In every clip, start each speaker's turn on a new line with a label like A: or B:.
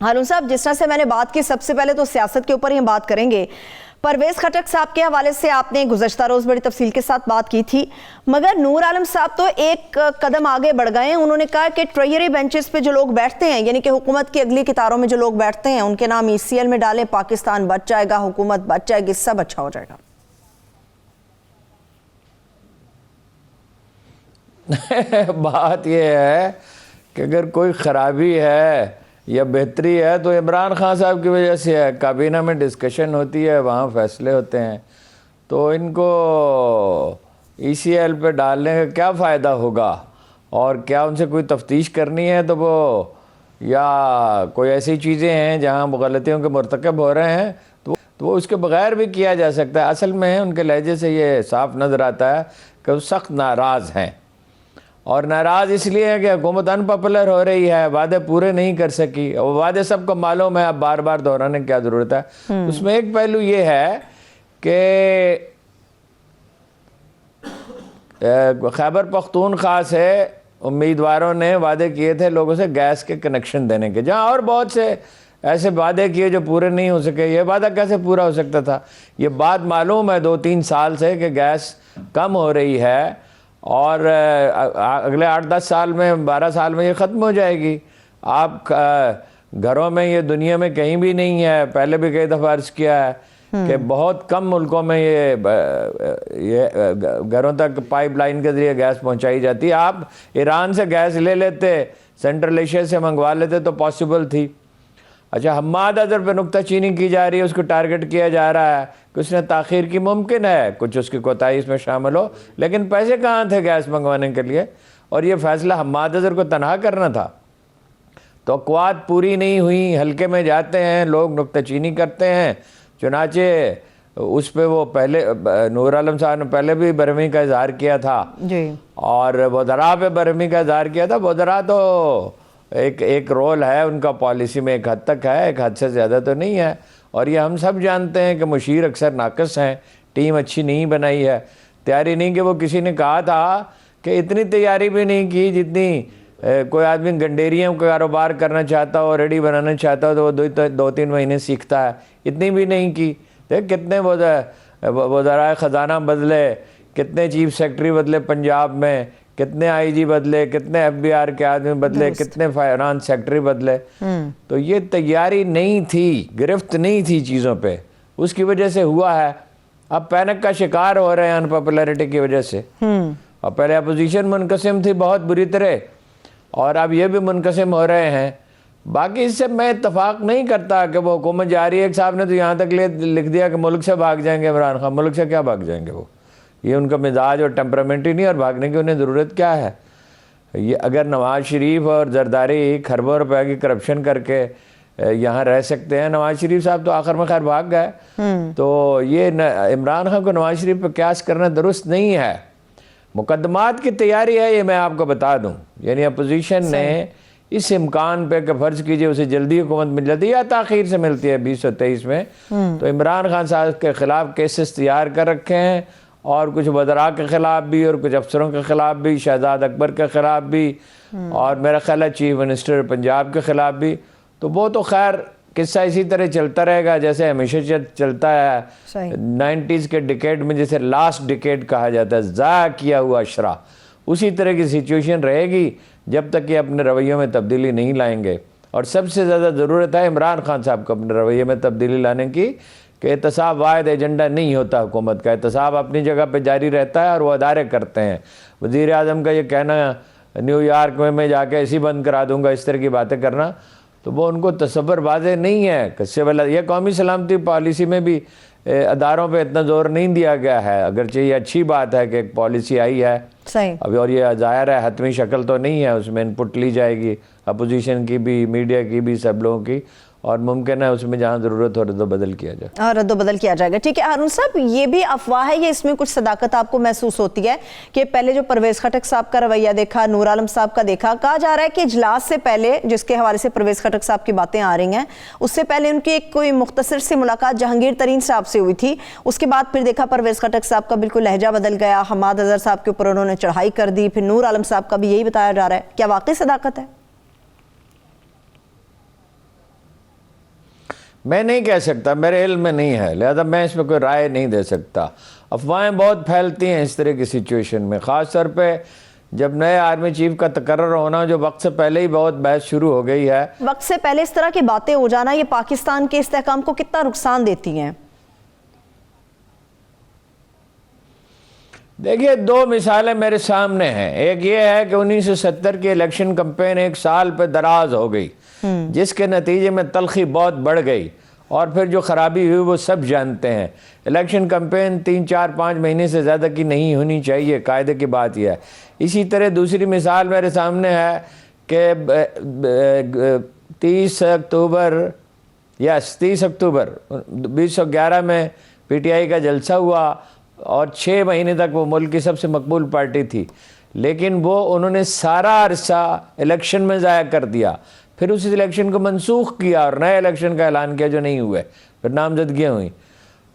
A: ہارون صاحب، جس طرح سے میں نے بات کی، سب سے پہلے تو سیاست کے اوپر ہی ہم بات کریں گے. پرویز خٹک صاحب کے حوالے سے آپ نے گزشتہ روز بڑی تفصیل کے ساتھ بات کی تھی، مگر نور عالم صاحب تو ایک قدم آگے بڑھ گئے ہیں. انہوں نے کہا کہ ٹریجری بینچز پہ جو لوگ بیٹھتے ہیں، یعنی کہ حکومت کی اگلی قطاروں میں جو لوگ بیٹھتے ہیں، ان کے نام ECL میں ڈالیں، پاکستان بچ جائے گا، حکومت بچ جائے گی، سب اچھا ہو جائے گا.
B: بات یہ ہے کہ اگر کوئی خرابی ہے یا بہتری ہے تو عمران خان صاحب کی وجہ سے ہے. کابینہ میں ڈسکشن ہوتی ہے، وہاں فیصلے ہوتے ہیں، تو ان کو ECL پہ ڈالنے کا کیا فائدہ ہوگا؟ اور کیا ان سے کوئی تفتیش کرنی ہے تو وہ یا کوئی ایسی چیزیں ہیں جہاں غلطیوں کے مرتکب ہو رہے ہیں تو وہ اس کے بغیر بھی کیا جا سکتا ہے. اصل میں ان کے لہجے سے یہ صاف نظر آتا ہے کہ وہ سخت ناراض ہیں، اور ناراض اس لیے ہے کہ حکومت ان پاپولر ہو رہی ہے، وعدے پورے نہیں کر سکی. وہ وعدے سب کو معلوم ہے، اب بار بار دہرانے کی کیا ضرورت ہے. اس میں ایک پہلو یہ ہے کہ خیبر پختونخوا سے امیدواروں نے وعدے کیے تھے لوگوں سے گیس کے کنیکشن دینے کے، جہاں اور بہت سے ایسے وعدے کیے جو پورے نہیں ہو سکے. یہ وعدہ کیسے پورا ہو سکتا تھا؟ یہ بات معلوم ہے 2-3 سال سے کہ گیس کم ہو رہی ہے، اور اگلے 8-10 سال میں 12 سال میں یہ ختم ہو جائے گی. آپ گھروں میں یہ دنیا میں کہیں بھی نہیں ہے، پہلے بھی کئی دفعہ عرض کیا ہے کہ بہت کم ملکوں میں یہ گھروں تک پائپ لائن کے ذریعے گیس پہنچائی جاتی ہے. آپ ایران سے گیس لے لیتے، سینٹرل ایشیا سے منگوا لیتے تو پاسبل تھی. اچھا، حماد اظہر پہ نکتہ چینی کی جا رہی ہے، اس کو ٹارگٹ کیا جا رہا ہے کہ اس نے تاخیر کی. ممکن ہے کچھ اس کی کوتاہی اس میں شامل ہو، لیکن پیسے کہاں تھے گیس منگوانے کے لیے؟ اور یہ فیصلہ حماد اظہر کو تنہا کرنا تھا. توقعات پوری نہیں ہوئی، حلقے میں جاتے ہیں لوگ، نکتہ چینی کرتے ہیں. چنانچہ اس پہ وہ پہلے نور عالم صاحب نے پہلے بھی برہمی کا اظہار کیا تھا
A: جی،
B: اور وزراء پہ برہمی کا اظہار کیا تھا. وزراء تو ایک رول ہے ان کا پالیسی میں، ایک حد تک ہے، ایک حد سے زیادہ تو نہیں ہے. اور یہ ہم سب جانتے ہیں کہ مشیر اکثر ناقص ہیں، ٹیم اچھی نہیں بنائی ہے، تیاری نہیں. کہ وہ کسی نے کہا تھا کہ اتنی تیاری بھی نہیں کی جتنی کوئی آدمی گنڈیریوں کا کاروبار کرنا چاہتا ہو، ریڈی بنانا چاہتا ہو تو وہ 2-3 مہینے سیکھتا ہے. اتنی بھی نہیں کی. دیکھ کتنے وزراء خزانہ بدلے، کتنے چیف سیکرٹری بدلے پنجاب میں، کتنے IG بدلے، کتنے FBR کے آدمی بدلے، کتنے فائنانس سیکرٹری بدلے. تو یہ تیاری نہیں تھی، گرفت نہیں تھی چیزوں پہ، اس کی وجہ سے ہوا ہے. اب پینک کا شکار ہو رہے ہیں ان پاپولیرٹی کی وجہ سے. اور پہلے اپوزیشن منقسم تھی بہت بری طرح، اور اب یہ بھی منقسم ہو رہے ہیں. باقی اس سے میں اتفاق نہیں کرتا کہ وہ حکومت جا رہی ہے. ایک صاحب نے تو یہاں تک لکھ دیا کہ ملک سے بھاگ جائیں گے عمران خان. ملک سے کیا بھاگ جائیں گے؟ وہ یہ ان کا مزاج اور ٹیمپرامنٹ ہی نہیں، اور بھاگنے کی انہیں ضرورت کیا ہے؟ یہ اگر نواز شریف اور زرداری کھربوں روپے کی کرپشن کر کے یہاں رہ سکتے ہیں، نواز شریف صاحب تو آخر میں خیر بھاگ گئے. تو یہ عمران خان کو نواز شریف پہ قیاس کرنا درست نہیں ہے. مقدمات کی تیاری ہے، یہ میں آپ کو بتا دوں. یعنی اپوزیشن نے اس امکان پہ کہ فرض کیجئے اسے جلدی حکومت مل جاتی ہے یا تاخیر سے ملتی ہے 2023 میں، تو عمران خان صاحب کے خلاف کیسز تیار کر رکھے ہیں، اور کچھ وزراء کے خلاف بھی، اور کچھ افسروں کے خلاف بھی، شہزاد اکبر کے خلاف بھی، اور میرا خیال ہے چیف منسٹر پنجاب کے خلاف بھی. تو وہ تو خیر قصہ اسی طرح چلتا رہے گا جیسے ہمیشہ چلتا ہے. 90s کے ڈیکیڈ میں جسے لاسٹ ڈیکیڈ کہا جاتا ہے، ضائع کیا ہوا اشرا، اسی طرح کی سچویشن رہے گی جب تک کہ اپنے رویوں میں تبدیلی نہیں لائیں گے. اور سب سے زیادہ ضرورت ہے عمران خان صاحب کو اپنے رویے میں تبدیلی لانے کی، کہ احتساب واحد ایجنڈا نہیں ہوتا حکومت کا. احتساب اپنی جگہ پہ جاری رہتا ہے اور وہ ادارے کرتے ہیں. وزیر اعظم کا یہ کہنا نیو یارک میں جا کے ایسی بند کرا دوں گا، اس طرح کی باتیں کرنا، تو وہ ان کو تصور واضح نہیں ہے کہ سول. یہ قومی سلامتی پالیسی میں بھی اداروں پہ اتنا زور نہیں دیا گیا ہے، اگرچہ یہ اچھی بات ہے کہ ایک پالیسی آئی ہے ابھی، اور یہ ظاہر ہے حتمی شکل تو نہیں ہے، اس میں انپٹ لی جائے گی اپوزیشن کی بھی، میڈیا کی بھی، سب لوگوں کی، اور ممکن ہے اس میں جہاں ضرورت ہو رد و بدل کیا جائے.
A: رد و بدل کیا جائے گا. ٹھیک ہے ہارون صاحب، یہ بھی افواہ ہے، یہ اس میں کچھ صداقت آپ کو محسوس ہوتی ہے کہ پہلے جو پرویز خٹک صاحب کا رویہ دیکھا، نور عالم صاحب کا دیکھا، کہا جا رہا ہے کہ اجلاس سے پہلے، جس کے حوالے سے پرویز خٹک صاحب کی باتیں آ رہی ہیں، اس سے پہلے ان کی ایک کوئی مختصر سی ملاقات جہانگیر ترین صاحب سے ہوئی تھی. اس کے بعد پھر دیکھا پرویز خٹک صاحب کا بالکل لہجہ بدل گیا، حماد اظہر صاحب کے اوپر انہوں نے چڑھائی کر دی. پھر نور عالم صاحب کا بھی یہی بتایا جا رہا ہے. کیا واقعی صداقت ہے؟
B: میں نہیں کہہ سکتا, میرے علم میں نہیں ہے, لہذا میں اس میں کوئی رائے نہیں دے سکتا. افواہیں بہت پھیلتی ہیں اس طرح کی سچویشن میں, خاص طور پہ جب نئے آرمی چیف کا تقرر ہونا, جو وقت سے پہلے ہی بہت بحث شروع ہو گئی ہے.
A: وقت سے پہلے اس طرح کی باتیں ہو جانا یہ پاکستان کے استحکام کو کتنا نقصان دیتی ہیں؟
B: دیکھیے, دو مثالیں میرے سامنے ہیں. ایک یہ ہے کہ 1970 کی الیکشن کمپین 1 سال پہ دراز ہو گئی, جس کے نتیجے میں تلخی بہت بڑھ گئی, اور پھر جو خرابی ہوئی وہ سب جانتے ہیں. الیکشن کمپین 3 4 5 مہینے سے زیادہ کی نہیں ہونی چاہیے, قاعدے کی بات یہ ہے. اسی طرح دوسری مثال میرے سامنے ہے کہ 30 اکتوبر 2011 میں پی ٹی آئی کا جلسہ ہوا, اور 6 مہینے تک وہ ملک کی سب سے مقبول پارٹی تھی, لیکن انہوں نے سارا عرصہ الیکشن میں ضائع کر دیا. پھر اس الیکشن کو منسوخ کیا اور نئے الیکشن کا اعلان کیا جو نہیں ہوئے, پھر نامزدگیاں ہوئیں.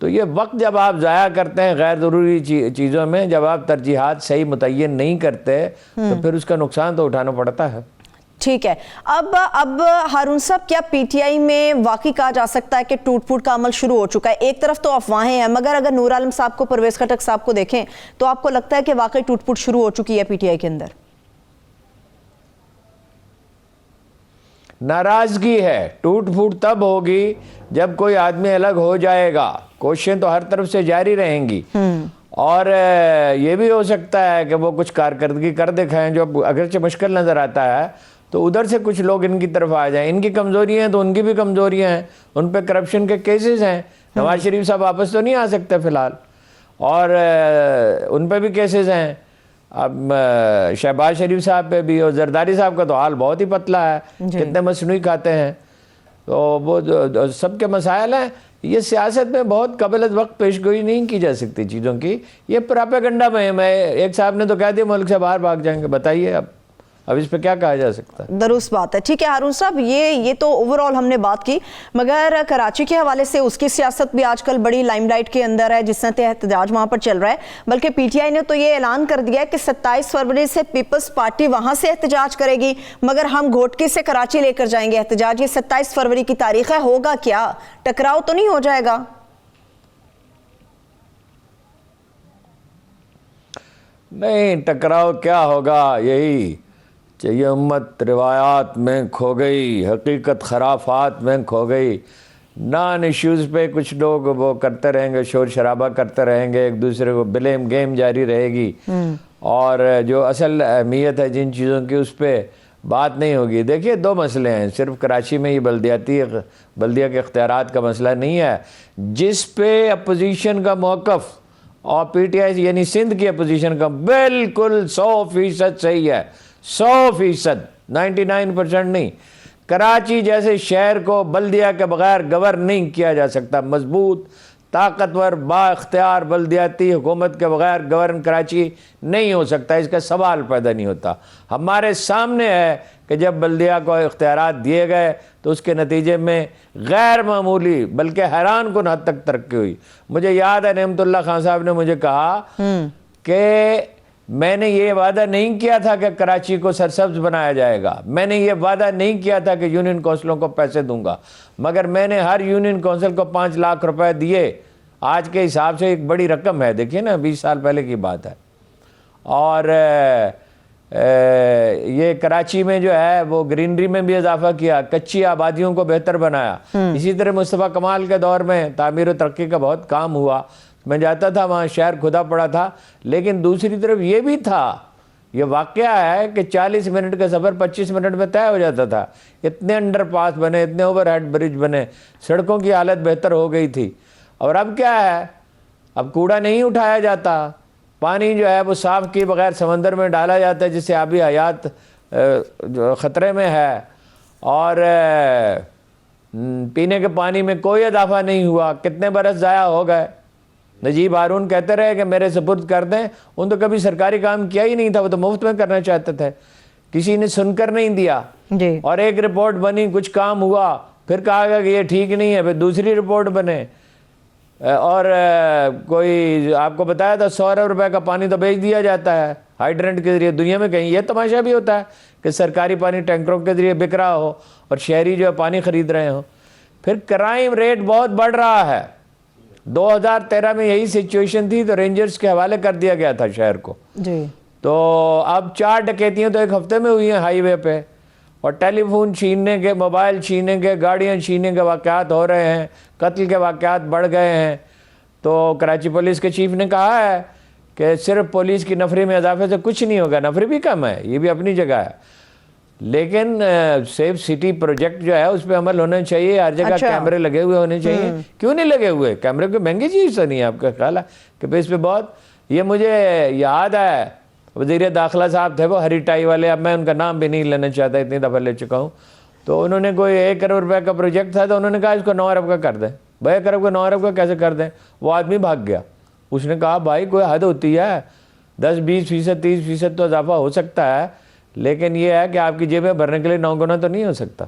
B: تو یہ وقت جب آپ ضائع کرتے ہیں غیر ضروری چیزوں میں, جب آپ ترجیحات صحیح متعین نہیں کرتے, تو پھر اس کا نقصان تو اٹھانا پڑتا ہے.
A: ٹھیک ہے. اب ہارون صاحب, کیا پی ٹی آئی میں واقعی کہا جا سکتا ہے کہ ٹوٹ پھوٹ کا عمل شروع ہو چکا ہے؟ ایک طرف تو افواہیں ہیں, مگر اگر نور عالم صاحب کو, پرویز خٹک صاحب کو دیکھیں تو آپ کو لگتا ہے کہ واقعی ٹوٹ پھوٹ شروع ہو چکی ہے پی ٹی آئی کے اندر؟
B: ناراضگی ہے. ٹوٹ پھوٹ تب ہوگی جب کوئی آدمی الگ ہو جائے گا. کوششیں تو ہر طرف سے جاری رہیں گی, اور یہ بھی ہو سکتا ہے کہ وہ کچھ کارکردگی کر دکھائیں جو اگرچہ مشکل نظر آتا ہے, تو ادھر سے کچھ لوگ ان کی طرف آ جائیں. ان کی کمزوریاں ہیں تو ان کی بھی کمزوریاں ہیں, ان پہ کرپشن کے کیسز ہیں. نواز شریف صاحب واپس تو نہیں آ سکتے فی الحال, اور ان پہ بھی کیسز ہیں. اب شہباز شریف صاحب پہ بھی, اور زرداری صاحب کا تو حال بہت ہی پتلا ہے, کتنے مصنوعی کھاتے ہیں. تو وہ سب کے مسائل ہیں. یہ سیاست میں بہت قبل از وقت پیش گوئی نہیں کی جا سکتی چیزوں کی. یہ پراپیگنڈا مہم ہے. ایک صاحب نے تو کہہ دیا ملک سے باہر بھاگ جائیں گے. بتائیے اب اس پہ کیا کہا جا سکتا ہے؟
A: درست بات ہے. ٹھیک ہے ہارون صاحب, یہ تو اوورآل ہم نے بات کی, مگر کراچی کے حوالے سے اس کی سیاست بھی آج کل بڑی لائم لائٹ کے اندر ہے, جس طرح احتجاج وہاں پر چل رہا ہے. بلکہ پی ٹی آئی نے تو یہ اعلان کر دیا ہے کہ 27 فروری سے پیپلز پارٹی وہاں سے احتجاج کرے گی, مگر ہم گھوٹکی سے کراچی لے کر جائیں گے احتجاج. یہ 27 فروری کی تاریخ ہے, ہوگا کیا؟ ٹکراؤ تو نہیں ہو جائے گا؟
B: نہیں, ٹکراؤ کیا ہوگا, یہی یہ امت روایات میں کھو گئی, حقیقت خرافات میں کھو گئی. نان ایشوز پہ کچھ لوگ وہ کرتے رہیں گے, شور شرابہ کرتے رہیں گے, ایک دوسرے کو بلیم گیم جاری رہے گی, اور جو اصل اہمیت ہے جن چیزوں کی اس پہ بات نہیں ہوگی. دیکھیے, 2 مسئلے ہیں. صرف کراچی میں یہ بلدیہ کے اختیارات کا مسئلہ نہیں ہے, جس پہ اپوزیشن کا موقف اور پی ٹی آئی یعنی سندھ کی اپوزیشن کا بالکل 100% صحیح ہے. 100%, 99% نہیں. کراچی جیسے شہر کو بلدیہ کے بغیر گورن نہیں کیا جا سکتا. مضبوط, طاقتور, با اختیار بلدیاتی حکومت کے بغیر گورن کراچی نہیں ہو سکتا. اس کا سوال پیدا نہیں ہوتا. ہمارے سامنے ہے کہ جب بلدیہ کو اختیارات دیے گئے تو اس کے نتیجے میں غیر معمولی بلکہ حیران کن حد تک ترقی ہوئی. مجھے یاد ہے نعمت اللہ خان صاحب نے مجھے کہا کہ میں نے یہ وعدہ نہیں کیا تھا کہ کراچی کو سرسبز بنایا جائے گا, میں نے یہ وعدہ نہیں کیا تھا کہ یونین کونسلوں کو پیسے دوں گا, مگر میں نے ہر یونین کونسل کو 5 لاکھ روپے دیے. آج کے حساب سے ایک بڑی رقم ہے, دیکھیے نا, 20 سال پہلے کی بات ہے. اور یہ کراچی میں جو ہے وہ گرینری میں بھی اضافہ کیا, کچی آبادیوں کو بہتر بنایا. اسی طرح مصطفیٰ کمال کے دور میں تعمیر و ترقی کا بہت کام ہوا. میں جاتا تھا وہاں, شہر کھدا پڑا تھا. لیکن دوسری طرف یہ بھی تھا, یہ واقعہ ہے کہ 40 منٹ کا سفر 25 منٹ میں طے ہو جاتا تھا. اتنے انڈر پاس بنے, اتنے اوور ہیڈ برج بنے, سڑکوں کی حالت بہتر ہو گئی تھی. اور اب کیا ہے, اب کوڑا نہیں اٹھایا جاتا, پانی جو ہے وہ صاف کیے بغیر سمندر میں ڈالا جاتا ہے, جس سے آبی حیات خطرے میں ہے. اور پینے کے پانی میں کوئی اضافہ نہیں ہوا. کتنے برس ضائع ہو گئے. نجیب ہارون کہتے رہے کہ میرے سپرد کر دیں, ان تو کبھی سرکاری کام کیا ہی نہیں تھا, وہ تو مفت میں کرنا چاہتے تھے, کسی نے سن کر نہیں دیا. اور ایک رپورٹ بنی, کچھ کام ہوا, پھر کہا گیا کہ یہ ٹھیک نہیں ہے, پھر دوسری رپورٹ بنے. اور کوئی آپ کو بتایا تھا 100 ارب روپے کا پانی تو بیچ دیا جاتا ہے ہائیڈرنٹ کے ذریعے. دنیا میں کہیں یہ تماشا بھی ہوتا ہے کہ سرکاری پانی ٹینکروں کے ذریعے بک رہا ہو اور شہری جو ہے پانی خرید رہے ہوں. پھر کرائم ریٹ بہت بڑھ رہا ہے. 2013 میں یہی سچویشن تھی تو رینجرز کے حوالے کر دیا گیا تھا شہر کو.
A: جی
B: تو اب 4 ڈکیتیاں تو ایک ہفتے میں ہوئی ہیں ہائی وے پہ, اور ٹیلی فون چھیننے کے, موبائل چھیننے کے, گاڑیاں چھیننے کے واقعات ہو رہے ہیں, قتل کے واقعات بڑھ گئے ہیں. تو کراچی پولیس کے چیف نے کہا ہے کہ صرف پولیس کی نفری میں اضافے سے کچھ نہیں ہوگا, نفری بھی کم ہے, یہ بھی اپنی جگہ ہے, لیکن سیف سٹی پروجیکٹ جو ہے اس پہ عمل ہونا چاہیے. ہر جگہ کیمرے لگے ہوئے ہونے چاہیے. کیوں نہیں لگے ہوئے کیمرے؟ کوئی مہنگی چیز تو نہیں ہے, آپ کا خیال ہے کہ اس پہ بہت. یہ مجھے یاد ہے وزیر داخلہ صاحب تھے وہ ہری ٹائی والے, اب میں ان کا نام بھی نہیں لینا چاہتا, اتنی دفعہ لے چکا ہوں. تو انہوں نے کوئی 1 کروڑ روپے کا پروجیکٹ تھا تو انہوں نے کہا اس کو 9 ارب کا کر دیں. بھائی 1 ارب کا 9 ارب کا کیسے کر دیں؟ وہ آدمی بھاگ گیا. اس نے کہا بھائی کوئی حد ہوتی ہے, 10-20%, 30% تو اضافہ ہو سکتا ہے, لیکن یہ ہے کہ آپ کی جیبیں بھرنے کے لیے 9 گنا تو نہیں ہو سکتا.